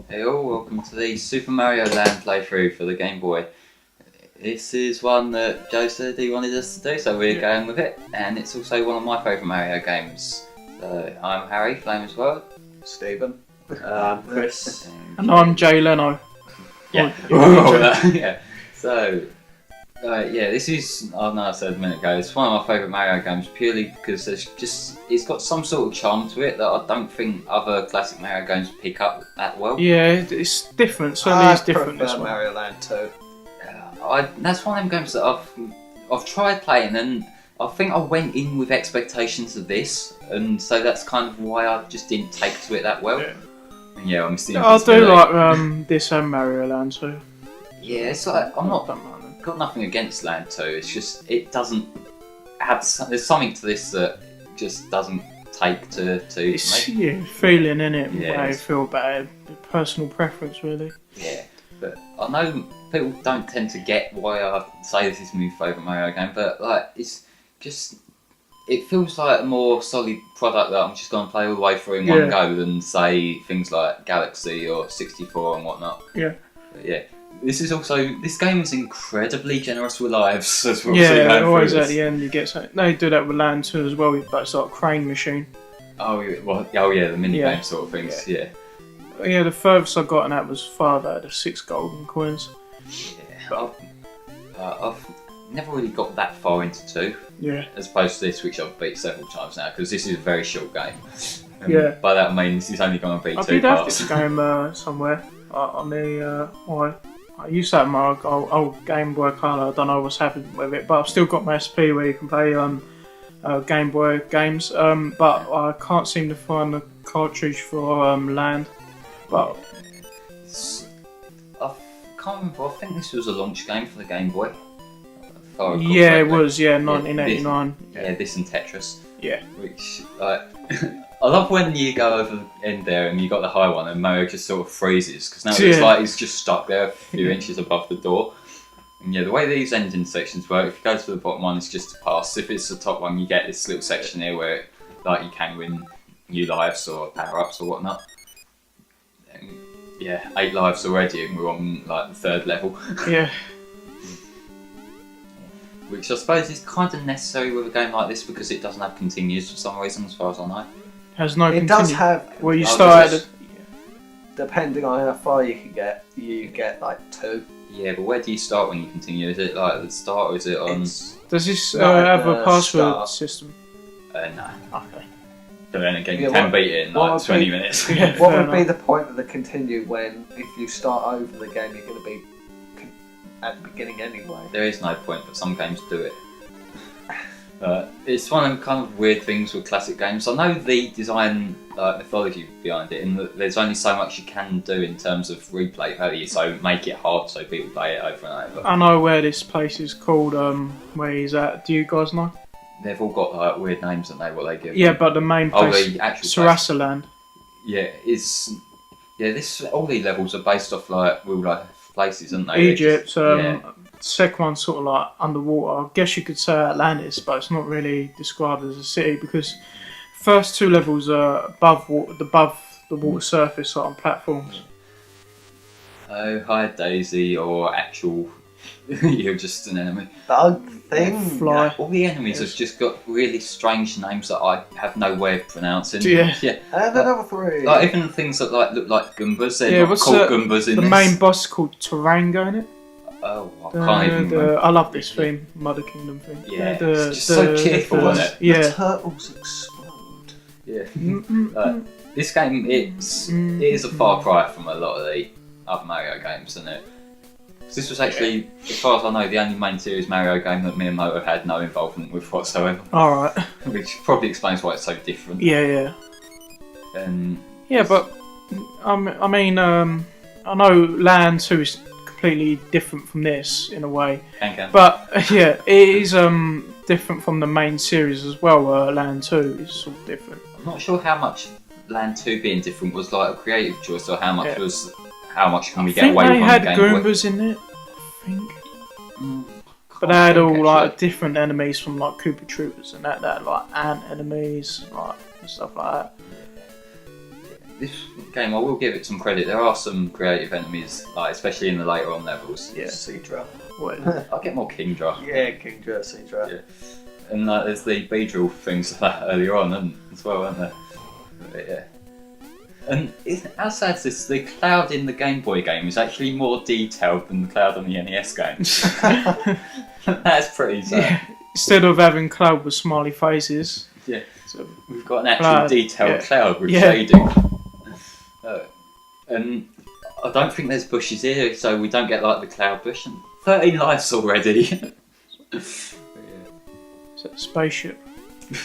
Hey all, welcome to the Super Mario Land playthrough for the Game Boy. This is one that Joe said he wanted us to do, so we're going with it. And it's also one of my favourite Mario games. So I'm Harry, Flame as well. Stephen. Chris. And I'm Jay Leno. Yeah. Yeah. So, this is, I know I said a minute ago, it's one of my favourite Mario games purely because it's got some sort of charm to it that I don't think other classic Mario games pick up that well. Yeah, it's different. Certainly it's different this I one. prefer Mario Land 2. That's one of them games that I've tried playing, and I think I went in with expectations of this, and so that's kind of why I just didn't take to it that well. Yeah. And yeah, I'm still. I do like this and Mario Land too. Yeah, it's like Don't mind them. got nothing against Land 2. It's just it doesn't have. There's something to this that just doesn't take to It's me. feeling in it, Yeah, how you feel about it, personal preference really. Yeah, but I know people don't tend to get why I say this is my favourite Mario game, but like it's just it feels like a more solid product that I'm just going to play all the way through in one go than say things like Galaxy or 64 and whatnot. Yeah. But yeah. This game is incredibly generous with lives as well. Yeah, always at the end you get something. They do that with Land 2 as well, but it's like a crane machine. The mini game sort of things. Yeah. Yeah, the furthest I got in that was 5 out of 6 golden coins. Yeah. I've never really got that far into 2. Yeah. As opposed to this, which I've beat several times now, because this is a very short game. And Yeah. by that I mean this is only going to be I 2 did have parts. this game somewhere on the I used to have my old Game Boy Color. I don't know what's happened with it, but I've still got my SP where you can play Game Boy games. But I can't seem to find the cartridge for Land. But I can't remember. I think this was a launch game for the Game Boy. If I recall yeah, it correctly. was 1989. This and Tetris. Yeah. Which I love when you go over in there and you got the high one and Mario just sort of freezes because now it's like he's just stuck there a few inches above the door. And yeah, the way these engine sections work, if you go to the bottom one, it's just a pass. If it's the top one, you get this little section here where like you can win new lives or power ups or whatnot. And, 8 lives already, and we're on like the 3rd level. Yeah. Which I suppose is kind of necessary with a game like this because it doesn't have continues for some reason, as far as I know. Has no. It does have. Well, you start at Depending on how far you can get, you get like 2. Yeah, but where do you start when you continue? Is it like at the start, or is it on? Does this not at have a the password start. system? No. Okay. But then again, you Yeah, can beat it in what like would 20 be- minutes. Yeah. What Fair would be enough. the point of the continue when, if you start over the game, you're going to be at the beginning anyway? There is no point, but some games do it. It's one of the kind of weird things with classic games. I know the design mythology behind it, and that there's only so much you can do in terms of replay value, so make it hard so people play it over and over. I know where this place is called. Where he's at. Do you guys know? They've all got like weird names, don't they? What they give? Yeah, but the main place, the actual place. Sarasaland. Yeah, all these levels are based off like real life places, aren't they? Egypt. Yeah. Second one's sort of like underwater. I guess you could say Atlantis, but it's not really described as a city because first 2 levels are above the water surface, like on platforms. Oh, hi Daisy, or actual, you're just an enemy. Bug thing? Fly. All the enemies have just got really strange names that I have no way of pronouncing. Yeah. And another 3. Like even things that look like Goombas, they're Yeah, not what's called Goombas in The this. main boss is called Tarango, in it. Oh, I can't even remember. I love this theme, Mother Kingdom theme. Yeah, it's just so cheerful, isn't it? The Yeah. turtles explode. Yeah. This game, it is a far cry from a lot of the other Mario games, isn't it? 'Cause this was actually, as far as I know, the only main series Mario game that Miyamoto had no involvement with whatsoever. Alright. Which probably explains why it's so different. Yeah. And Yeah, but I mean, I know Land 2 is completely different from this in a way, can. but yeah, it is different from the main series as well. Land 2 is sort of different. I'm not sure how much Land 2 being different was like a creative choice, or how much was how much can we get away with I on think the they Game had Boy. Goombas in it. I think. Mm, But they had can't all think, like actually. different enemies from like Koopa Troopers and that like ant enemies like and stuff like that. this game, I will give it some credit. There are some creative enemies, like especially in the later on levels. Yeah, Seedra. What? I'll get more Kingdra. Yeah, Kingdra, Seedra. Yeah. And there's the Beedrill things like that earlier on as well, aren't there? But, yeah. And how sad is this? The cloud in the Game Boy game is actually more detailed than the cloud on the NES game. That's pretty sad. Yeah. Instead of having cloud with smiley faces. Yeah. So, We've got an actual detailed cloud with Yeah. shading. And I don't think there's bushes here, so we don't get like the cloud bush. And 13 lives already. Spaceship.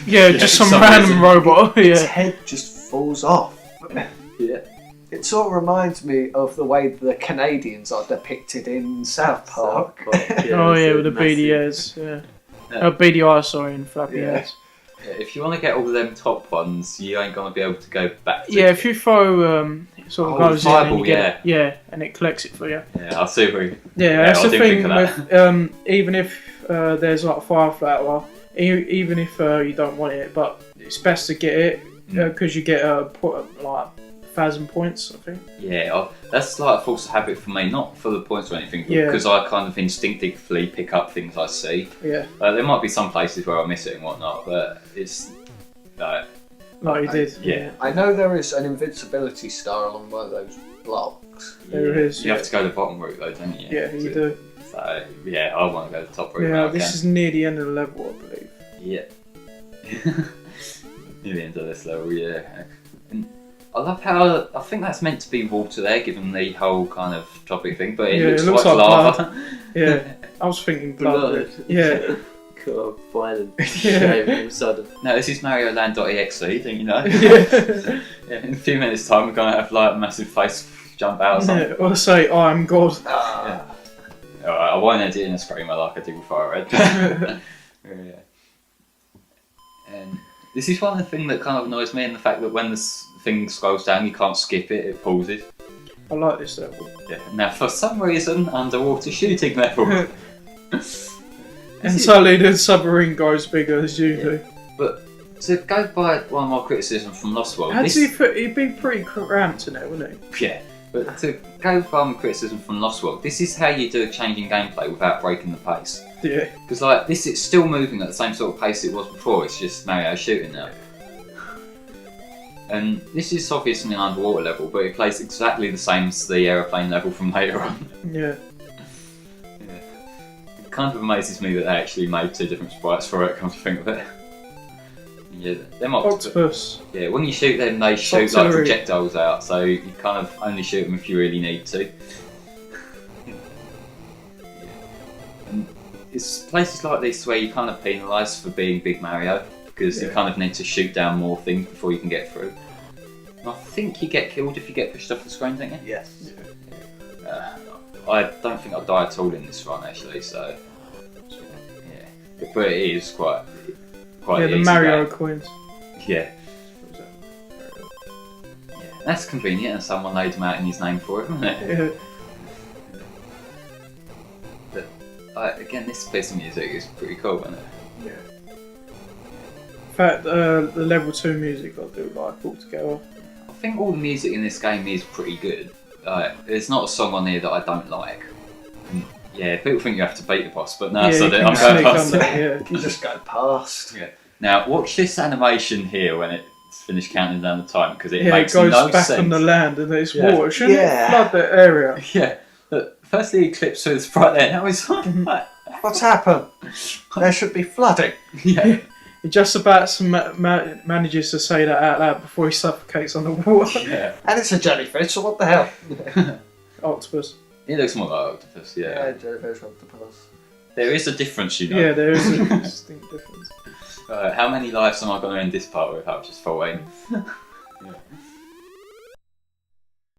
Yeah, just some some random reason. robot. Its Yeah. head just falls off. Yeah. It sort of reminds me of the way the Canadians are depicted in South Park. Oh yeah, with the beady ears. Yeah. Yeah. Beady eyes, sorry, and flappy Yeah. ears. Yeah, if you want to get all them top ones, you ain't gonna be able to go back to Yeah, if you throw it sort of Oh, goes fireball, in and you get it, yeah, and it collects it for you. Yeah, I'll see where Yeah, that's I the didn't thing think with even if there's like a fire flower, even if you don't want it, but it's best to get it because you get like 1,000 points, I think. Yeah, that's like a force of habit for me, not for the points or anything, Yeah. because I kind of instinctively pick up things I see. Yeah, There might be some places where I miss it and whatnot, but it's like, like you did. yeah. I know there is an invincibility star along one of those blocks. There yeah. is, You yeah. have to go the bottom route though, don't you? Yeah, you do. So yeah, I want to go the top route. Yeah, now I this can. is near the end of the level, I believe. Yeah. Near the end of this level, yeah. And I love how I think that's meant to be water there, given the whole kind of tropic thing, but it looks like lava. Yeah, I was thinking blood. Yeah, God, fine and Yeah. shave all of a sudden. No, this is Mario Land.exe, didn't you know? yeah. Yeah, in a few minutes' time, we're going to have like a massive face jump out or something. Yeah, or say, "I am God." Yeah. Alright, I won't edit in a screamer like I did with Fire Red. Yeah. And this is one of the things that kind of annoys me, and the fact that when this thing scrolls down, you can't skip it; it pauses. I like this level. Yeah. Now, for some reason, underwater shooting level. And suddenly the submarine grows bigger as usually. But to go by one of my criticisms from Lost World, He'd be pretty cramped in it, wouldn't he? yeah. But to go by my criticism from Lost World, this is how you do a change in gameplay without breaking the pace. Yeah. Because like this, it's still moving at the same sort of pace it was before. It's just Mario shooting now. And this is obviously an underwater level, but it plays exactly the same as the aeroplane level from later on. Yeah. Yeah. It kind of amazes me that they actually made two different sprites for it, come to think of it. Yeah, them Octopus. Yeah, when you shoot them, they shoot like Artillery. projectiles out, so you kind of only shoot them if you really need to. And it's places like this where you kind of penalise for being Big Mario, because you Yeah. kind of need to shoot down more things before you can get through. And I think you get killed if you get pushed off the screen, don't you? Yes. I don't think I die at all in this run actually, so yeah. But it is quite Yeah, the easy Mario game. coins. Yeah. Yeah, that's convenient, and someone laid them out in his name for it, isn't it? Yeah. But again, this piece of music is pretty cool, isn't it? Yeah. In fact, the level 2 music I do like altogether. I think all the music in this game is pretty good. There's not a song on here that I don't like. And, yeah, people think you have to beat the boss, but no, Yeah, so you that can I'm going sneak past under, it. yeah. You just go past. Yeah. Now, watch this animation here when it's finished counting down the time, because it Yeah, it makes goes no back sense. on the land and there's Yeah. water. Shouldn't Yeah. it flood that area? Yeah. But firstly, it clips through the sprite there. Now it's like, What's happened? There should be flooding. yeah. He just about manages to say that out loud before he suffocates on the water. Yeah. And it's a jellyfish, so what the hell? Octopus. It looks more like octopus, yeah. jellyfish octopus. There is a difference, you know. Yeah, there is a distinct difference. How many lives am I going to end this part with? I've just 14. Yeah.